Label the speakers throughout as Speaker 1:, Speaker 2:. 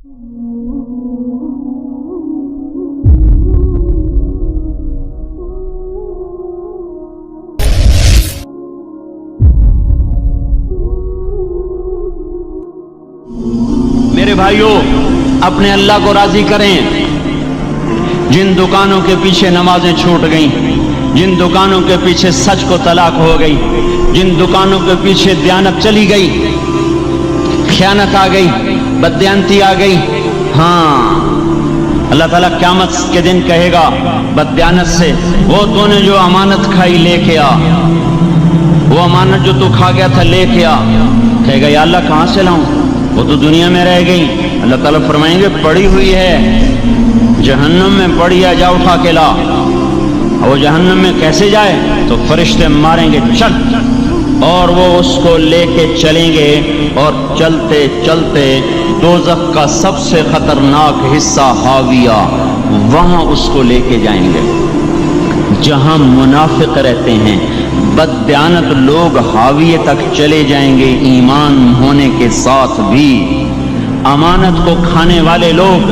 Speaker 1: میرے بھائیوں، اپنے اللہ کو راضی کریں۔ جن دکانوں کے پیچھے نمازیں چھوٹ گئیں، جن دکانوں کے پیچھے سچ کو طلاق ہو گئی، جن دکانوں کے پیچھے دیانت چلی گئی، خیانت آ گئی، بددیانتی آ گئی، ہاں اللہ تعالیٰ قیامت کے دن کہے گا بددیانت سے، وہ تو نے جو امانت کھائی لے کے آ، وہ امانت جو تو کھا گیا تھا لے کے آ۔ کہے گا یا اللہ کہاں سے لاؤں، وہ تو دنیا میں رہ گئی۔ اللہ تعالیٰ فرمائیں گے پڑی ہوئی ہے جہنم میں، پڑی ہے، جا اٹھا کے لا۔ وہ جہنم میں کیسے جائے؟ تو فرشتے ماریں گے چل، اور وہ اس کو لے کے چلیں گے، اور چلتے چلتے دوزخ کا سب سے خطرناک حصہ حاویہ، وہاں اس کو لے کے جائیں گے جہاں منافق رہتے ہیں۔ بددیانت لوگ حاویے تک چلے جائیں گے ایمان ہونے کے ساتھ بھی۔ امانت کو کھانے والے لوگ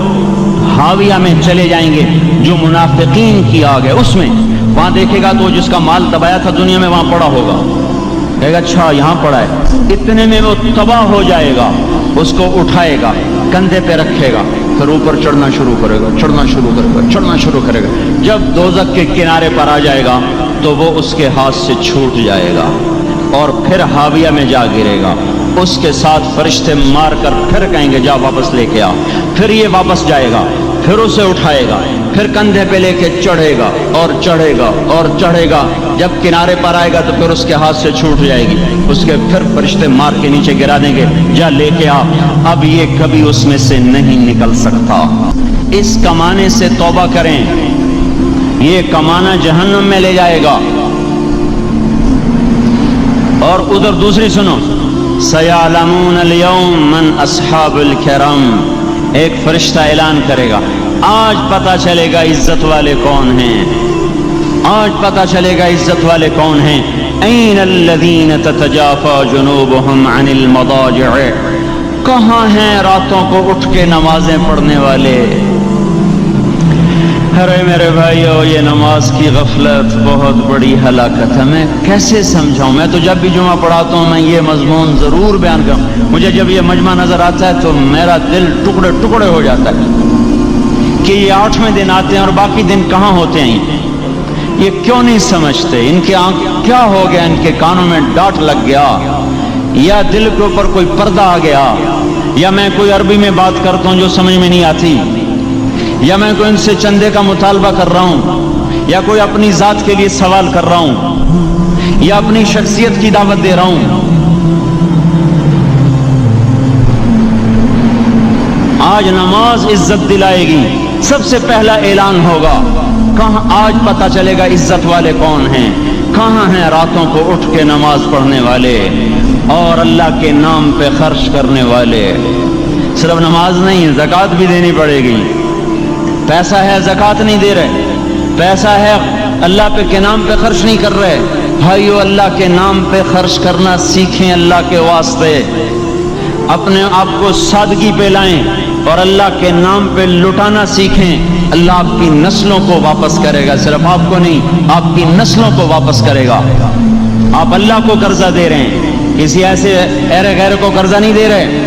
Speaker 1: حاویہ میں چلے جائیں گے، جو منافقین کی آگ ہے اس میں۔ وہاں دیکھے گا تو جس کا مال دبایا تھا دنیا میں وہاں پڑا ہوگا، کہے گا اچھا یہاں پڑا ہے، اتنے میں وہ تباہ ہو جائے گا، اس کو اٹھائے گا، کندھے پہ رکھے گا، پھر اوپر چڑھنا شروع کرے گا، چڑھنا شروع کرے گا، چڑھنا شروع کرے گا۔ جب دوزخ کے کنارے پر آ جائے گا تو وہ اس کے ہاتھ سے چھوٹ جائے گا اور پھر حاویہ میں جا گرے گا۔ اس کے ساتھ فرشتے مار کر پھر کہیں گے جا واپس لے کے آ، پھر یہ واپس جائے گا، پھر اسے اٹھائے گا، پھر کندھے پہ لے کے چڑھے گا اور چڑھے گا اور چڑھے گا۔ جب کنارے پر آئے گا تو پھر اس کے ہاتھ سے چھوٹ جائے گی، اس کے پھر فرشتے مار کے نیچے گرا دیں گے، جا لے کے آ۔ اب یہ کبھی اس میں سے نہیں نکل سکتا۔ اس کمانے سے توبہ کریں، یہ کمانا جہنم میں لے جائے گا۔ اور ادھر دوسری سنو، سَيَعْلَمُونَ الْيَوْمَ مَنْ أَصْحَابُ الْكِرَامِ، ایک فرشتہ اعلان کرے گا آج پتہ چلے گا عزت والے کون ہیں، آج پتہ چلے گا عزت والے کون ہیں۔ أَيْنَ الَّذِينَ تَتَجَافَى جُنُوبُهُمْ عَنِ الْمَضَاجِعِ، کہاں ہیں راتوں کو اٹھ کے نمازیں پڑھنے والے؟ ارے میرے بھائیو، یہ نماز کی غفلت بہت بڑی ہلاکت ہے۔ میں کیسے سمجھاؤں؟ میں تو جب بھی جمعہ پڑھاتا ہوں میں یہ مضمون ضرور بیان کروں۔ مجھے جب یہ مجمع نظر آتا ہے تو میرا دل ٹکڑے ٹکڑے ہو جاتا ہے کہ یہ 8ویں دن آتے ہیں اور باقی دن کہاں ہوتے ہیں؟ یہ کیوں نہیں سمجھتے؟ ان کے آنکھ کیا ہو گیا؟ ان کے کانوں میں ڈانٹ لگ گیا، یا دل کے اوپر کوئی پردہ آ گیا، یا میں کوئی عربی میں بات کرتا ہوں جو سمجھ میں نہیں آتی، یا میں کوئی ان سے چندے کا مطالبہ کر رہا ہوں، یا کوئی اپنی ذات کے لیے سوال کر رہا ہوں، یا اپنی شخصیت کی دعوت دے رہا ہوں۔ آج نماز عزت دلائے گی، سب سے پہلا اعلان ہوگا، کہاں آج پتہ چلے گا عزت والے کون ہیں، کہاں ہیں راتوں کو اٹھ کے نماز پڑھنے والے اور اللہ کے نام پہ خرچ کرنے والے۔ صرف نماز نہیں، زکوٰۃ بھی دینی پڑے گی۔ پیسہ ہے زکوٰۃ نہیں دے رہے، پیسہ ہے اللہ کے نام پہ خرچ نہیں کر رہے۔ بھائیو، اللہ کے نام پہ خرچ کرنا سیکھیں، اللہ کے واسطے اپنے آپ کو سادگی پہ لائیں اور اللہ کے نام پہ لٹانا سیکھیں۔ اللہ آپ کی نسلوں کو واپس کرے گا، صرف آپ کو نہیں، آپ کی نسلوں کو واپس کرے گا۔ آپ اللہ کو قرضہ دے رہے ہیں، کسی ایسے ایرے غیر کو قرضہ نہیں دے رہے۔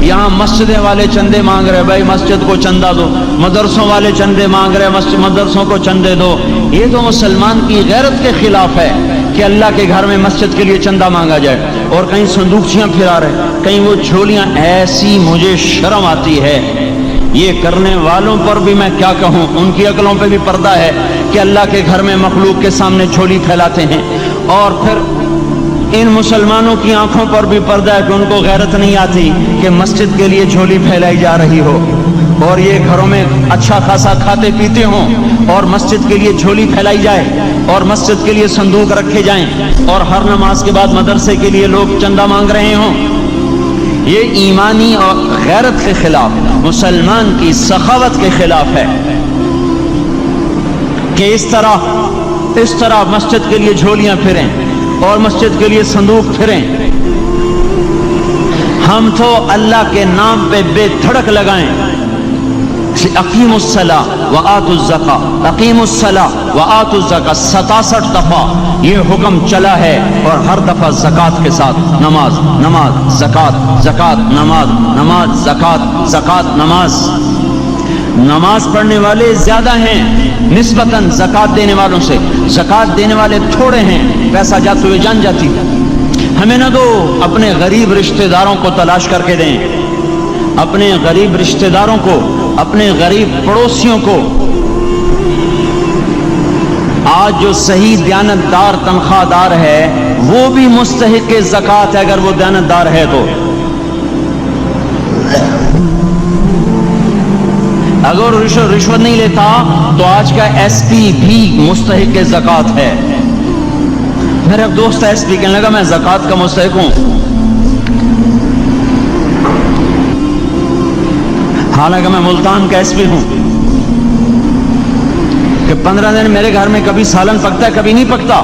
Speaker 1: یہاں مسجدیں والے چندے مانگ رہے، بھائی مسجد کو چندہ دو، مدرسوں والے چندے مانگ رہے، مدرسوں کو چندے دو۔ یہ تو مسلمان کی غیرت کے خلاف ہے کہ اللہ کے گھر میں مسجد کے لیے چندہ مانگا جائے، اور کہیں صندوقچیاں پھرا رہے، کہیں وہ جھولیاں۔ ایسی مجھے شرم آتی ہے، یہ کرنے والوں پر بھی میں کیا کہوں، ان کی عقلوں پہ بھی پردہ ہے کہ اللہ کے گھر میں مخلوق کے سامنے جھولی پھیلاتے ہیں، اور پھر ان مسلمانوں کی آنکھوں پر بھی پردہ ہے کہ ان کو غیرت نہیں آتی کہ مسجد کے لیے جھولی پھیلائی جا رہی ہو، اور یہ گھروں میں اچھا خاصا کھاتے پیتے ہوں اور مسجد کے لیے جھولی پھیلائی جائے اور مسجد کے لیے صندوق رکھے جائیں، اور ہر نماز کے بعد مدرسے کے لیے لوگ چندہ مانگ رہے ہوں۔ یہ ایمانی اور غیرت کے خلاف، مسلمان کی سخاوت کے خلاف ہے کہ اس طرح مسجد کے لیے جھولیاں پھریں اور مسجد کے لیے صندوق پھریں۔ ہم تو اللہ کے نام پہ بے دھڑک لگائیں. اقیم الصلاۃ وآتوا الزکاۃ، اقیم الصلاۃ وآتوا الزکاۃ 67 دفعہ یہ حکم چلا ہے، اور ہر دفعہ زکوٰۃ کے ساتھ. نماز نماز زکوٰۃ زکوٰۃ نماز نماز زکوٰۃ زکوٰۃ نماز. نماز پڑھنے والے زیادہ ہیں نسبتاً زکوٰۃ دینے والوں سے. زکوٰۃ دینے والے تھوڑے ہیں، پیسہ جاتے ہوئے جان جاتی. ہمیں نہ دو، اپنے غریب رشتہ داروں کو تلاش کر کے دیں، اپنے غریب رشتہ داروں کو، اپنے غریب پڑوسیوں کو. آج جو صحیح دیانتدار تنخواہ دار ہے وہ بھی مستحق زکوٰۃ ہے اگر وہ دیانتدار ہے تو. اگر رشوت نہیں لیتا تو آج کا ایس پی بھی مستحق زکوٰۃ ہے. میرا دوست ایس پی کہنے لگا میں زکوٰۃ کا مستحق ہوں، حالانکہ میں ملتان کا ایس پی ہوں. کہ 15 دن میرے گھر میں کبھی سالن پکتا ہے کبھی نہیں پکتا.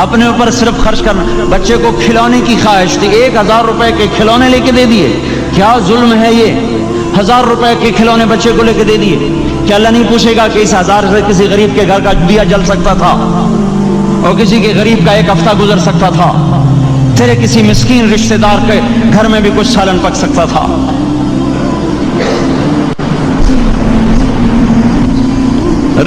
Speaker 1: اپنے اوپر صرف خرچ کرنا. بچے کو کھلونے کی خواہش تھی، 1000 روپے کے کھلونے لے کے دے دیے. کیا ظلم ہے یہ؟ 1000 روپے کے کھلونے بچے کو لے کے دے دیے. کیا اللہ نہیں پوچھے گا کہ اس 1000 سے کسی غریب کے گھر کا دیا جل سکتا تھا اور کسی کے غریب کا ایک ہفتہ گزر سکتا تھا؟ تیرے کسی مسکین رشتہ دار کے گھر میں بھی کچھ سالن پک سکتا تھا.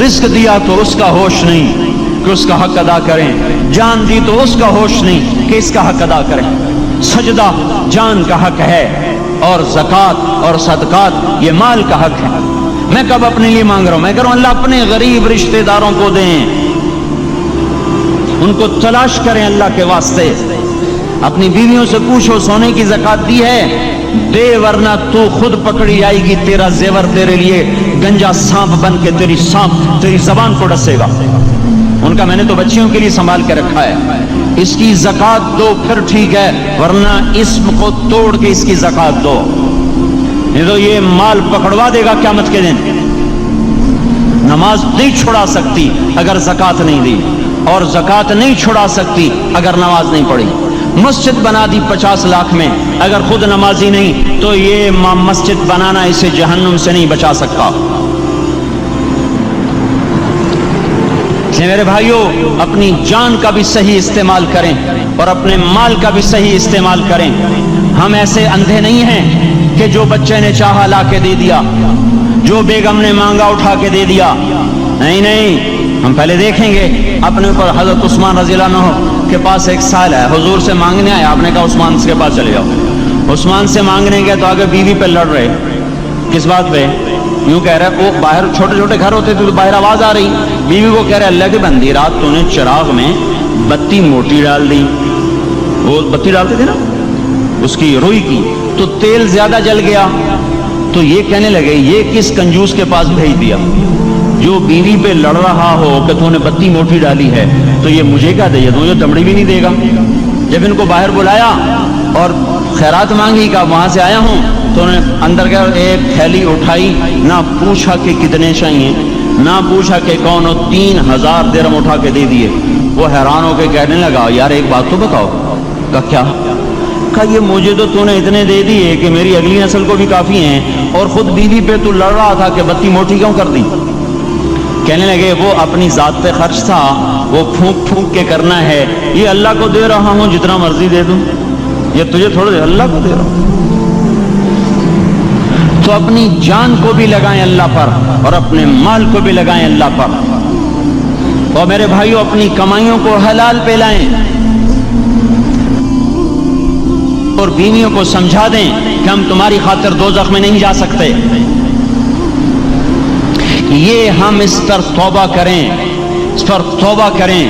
Speaker 1: رزق دیا تو اس کا ہوش نہیں کہ اس کا حق ادا کریں. جان دی تو اس کا ہوش نہیں کہ اس کا حق ادا کریں. سجدہ جان کا حق ہے، اور زکوٰۃ اور صدقات یہ مال کا حق ہے. میں کب اپنے لیے مانگ رہا ہوں؟ میں کہہ رہا ہوں اللہ اپنے غریب رشتہ داروں کو دیں، ان کو تلاش کریں اللہ کے واسطے. اپنی بیویوں سے پوچھو سونے کی زکوٰۃ دی ہے؟ دے، ورنہ تو خود پکڑی آئے گی. تیرا زیور تیرے لیے گنجا سانپ بن کے تیری زبان کو ڈسے گا. ان کا میں نے تو بچیوں کے لیے سنبھال کے رکھا ہے. اس کی زکوٰۃ دو پھر ٹھیک ہے، ورنہ اسم کو توڑ کے اس کی زکوٰۃ دو، نہیں تو یہ مال پکڑوا دے گا قیامت کے دن. نماز نہیں چھڑا سکتی اگر زکوٰۃ نہیں دی، اور زکوٰۃ نہیں چھڑا سکتی اگر نماز نہیں پڑھی. مسجد بنا دی 50 لاکھ میں، اگر خود نمازی نہیں تو یہ مسجد بنانا اسے جہنم سے نہیں بچا سکتا. میرے بھائیوں، اپنی جان کا بھی صحیح استعمال کریں اور اپنے مال کا بھی صحیح استعمال کریں. ہم ایسے اندھے نہیں ہیں کہ جو بچے نے چاہا لا کے دے دیا، جو بیگم نے مانگا اٹھا کے دے دیا. نہیں نہیں، ہم پہلے دیکھیں گے اپنے اوپر. حضرت عثمان رضی اللہ عنہ کے پاس ایک سائل ہے، حضور سے مانگنے آیا. آپ نے کہا عثمان کے پاس چلے جاؤ. عثمان سے مانگنے گئے تو آگے بیوی پہ لڑ رہے. کس بات پہ؟ یوں کہہ رہے وہ باہر چھوٹے چھوٹے گھر ہوتے تھے تو باہر آواز آ رہی. بیوی کو کہہ رہے اللہ کی بندی، رات تو نے چراغ میں بتی موٹی ڈال دی. وہ بتی ڈالتے تھے نا اس کی روئی کی، تو تیل زیادہ جل گیا. تو یہ کہنے لگے یہ کس کنجوس کے پاس بھیج دیا؟ جو بیوی پہ لڑ رہا ہو کہ تو نے بتی موٹی ڈالی ہے تو یہ مجھے کیا دے گا؟ تو یہ دمڑی بھی نہیں دے گا. جب ان کو باہر بلایا اور خیرات مانگی کہ وہاں سے آیا ہوں، تو انہوں نے اندر گیا، ایک تھیلی اٹھائی، نہ پوچھا کہ کتنے چاہیے، نہ پوچھا کہ کون ہو، 3000 درہم اٹھا کے دے دیے. وہ حیران ہو کے کہنے لگا یار ایک بات تو بتاؤ. کہا کیا؟ کہا یہ مجھے تو نے اتنے دے دیے کہ میری اگلی نسل کو بھی کافی ہیں، اور خود بیوی پہ تو لڑ رہا تھا کہ بتی موٹی کیوں کر دی. کہنے لگے وہ اپنی ذات پہ خرچ تھا، وہ پھونک پھونک کے کرنا ہے. یہ اللہ کو دے رہا ہوں جتنا مرضی دے دوں، یہ تجھے تھوڑا دے، اللہ کو دے رہا ہوں. تو اپنی جان کو بھی لگائیں اللہ پر اور اپنے مال کو بھی لگائیں اللہ پر. اور میرے بھائیوں اپنی کمائیوں کو حلال پہ لائیں اور بیویوں کو سمجھا دیں کہ ہم تمہاری خاطر دوزخ میں نہیں جا سکتے. یہ ہم اس پر توبہ کریں، اس پر توبہ کریں.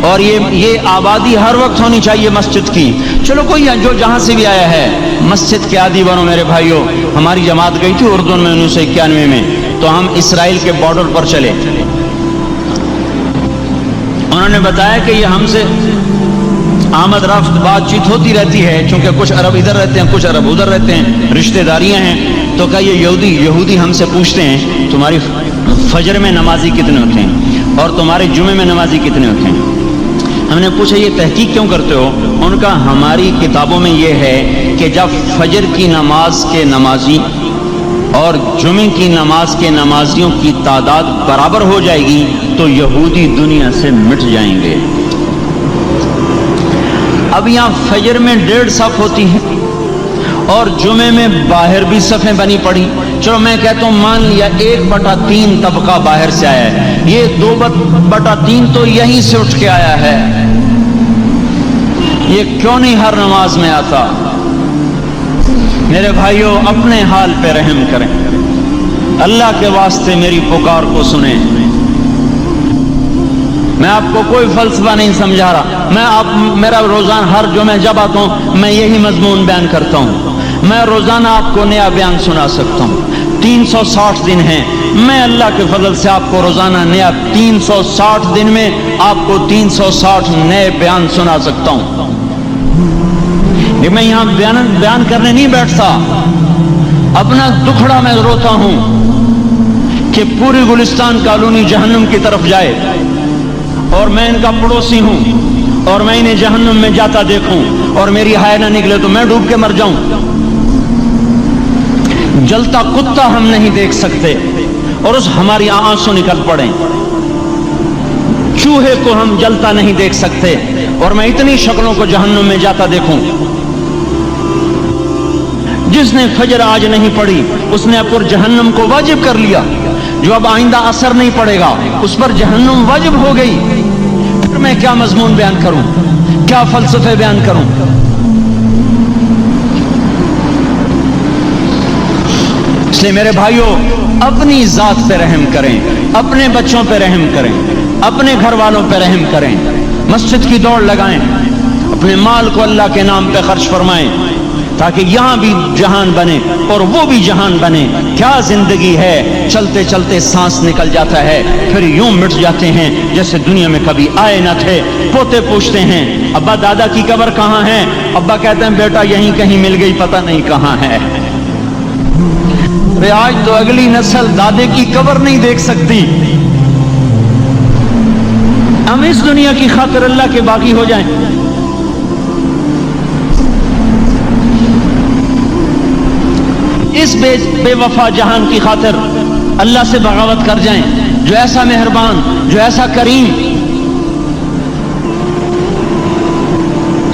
Speaker 1: اور یہ آبادی ہر وقت ہونی چاہیے مسجد کی. چلو کوئی جو جہاں سے بھی آیا ہے مسجد کے عادی بنو میرے بھائیوں. ہماری جماعت گئی تھی اردن میں 1991 میں، تو ہم اسرائیل کے بارڈر پر چلے. انہوں نے بتایا کہ یہ ہم سے آمد رفت بات چیت ہوتی رہتی ہے، چونکہ کچھ عرب ادھر رہتے ہیں کچھ عرب ادھر رہتے ہیں، رشتہ داریاں ہیں. تو کہا یہ یہودی ہم سے پوچھتے ہیں تمہاری فجر میں نمازی کتنے ہوتے ہیں اور تمہارے جمعے میں نمازی کتنے ہوتے ہیں. ہم نے پوچھا یہ تحقیق کیوں کرتے ہو؟ ان کا ہماری کتابوں میں یہ ہے کہ جب فجر کی نماز کے نمازی اور جمعے کی نماز کے نمازیوں کی تعداد برابر ہو جائے گی تو یہودی دنیا سے مٹ جائیں گے۔ اب یہاں فجر میں 1.5 صف ہوتی ہے اور جمعے میں باہر بھی صفیں بنی پڑی، چلو میں کہتا ہوں مان لیا 1/3 طبقہ باہر سے آیا ہے، یہ 2/3 تو یہیں سے اٹھ کے آیا ہے، یہ کیوں نہیں ہر نماز میں آتا؟ میرے بھائیوں اپنے حال پہ رحم کریں، اللہ کے واسطے میری پکار کو سنیں۔ میں آپ کو کوئی فلسفہ نہیں سمجھا رہا، میرا روزانہ ہر جمعہ جب آتا ہوں میں یہی مضمون بیان کرتا ہوں، میں روزانہ آپ کو نیا بیان سنا سکتا ہوں۔ 360 دن ہیں، میں اللہ کے فضل سے آپ کو روزانہ نیا 360 دن میں آپ کو 360 نئے بیان سنا سکتا ہوں۔ میں یہاں بیان کرنے نہیں بیٹھتا، اپنا دکھڑا میں روتا ہوں کہ پوری گلستان کالونی جہنم کی طرف جائے اور میں ان کا پڑوسی ہوں اور میں انہیں جہنم میں جاتا دیکھوں اور میری ہائے نہ نکلے تو میں ڈوب کے مر جاؤں۔ جلتا کتا ہم نہیں دیکھ سکتے اور اس ہماری آنسو نکل پڑیں، چوہے کو ہم جلتا نہیں دیکھ سکتے اور میں اتنی شکلوں کو جہنم میں جاتا دیکھوں۔ جس نے فجر آج نہیں پڑھی اس نے پر جہنم کو واجب کر لیا، جو اب آئندہ اثر نہیں پڑے گا اس پر جہنم واجب ہو گئی۔ پھر میں کیا مضمون بیان کروں، کیا فلسفے بیان کروں؟ اس لیے میرے بھائیوں اپنی ذات پہ رحم کریں، اپنے بچوں پہ رحم کریں، اپنے گھر والوں پہ رحم کریں، مسجد کی دوڑ لگائیں، اپنے مال کو اللہ کے نام پہ خرچ فرمائیں تاکہ یہاں بھی جہان بنے اور وہ بھی جہان بنے۔ کیا زندگی ہے، چلتے چلتے سانس نکل جاتا ہے پھر یوں مٹ جاتے ہیں جیسے دنیا میں کبھی آئے نہ تھے۔ پوتے پوچھتے ہیں ابا دادا کی قبر کہاں ہے؟ ابا کہتے ہیں بیٹا یہیں کہیں مل گئی، پتہ نہیں کہاں ہے۔ آج تو اگلی نسل دادے کی قبر نہیں دیکھ سکتی، ہم اس دنیا کی خاطر اللہ کے باقی ہو جائیں۔ اس بے وفا جہان کی خاطر اللہ سے بغاوت کر جائیں جو ایسا مہربان، جو ایسا کریم۔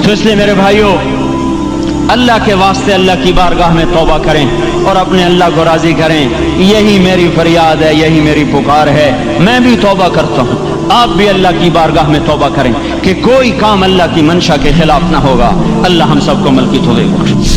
Speaker 1: تو اس لیے میرے بھائیوں اللہ کے واسطے اللہ کی بارگاہ میں توبہ کریں اور اپنے اللہ کو راضی کریں۔ یہی میری فریاد ہے، یہی میری پکار ہے۔ میں بھی توبہ کرتا ہوں، آپ بھی اللہ کی بارگاہ میں توبہ کریں کہ کوئی کام اللہ کی منشا کے خلاف نہ ہوگا۔ اللہ ہم سب کو عمل کی توفیق بخشے۔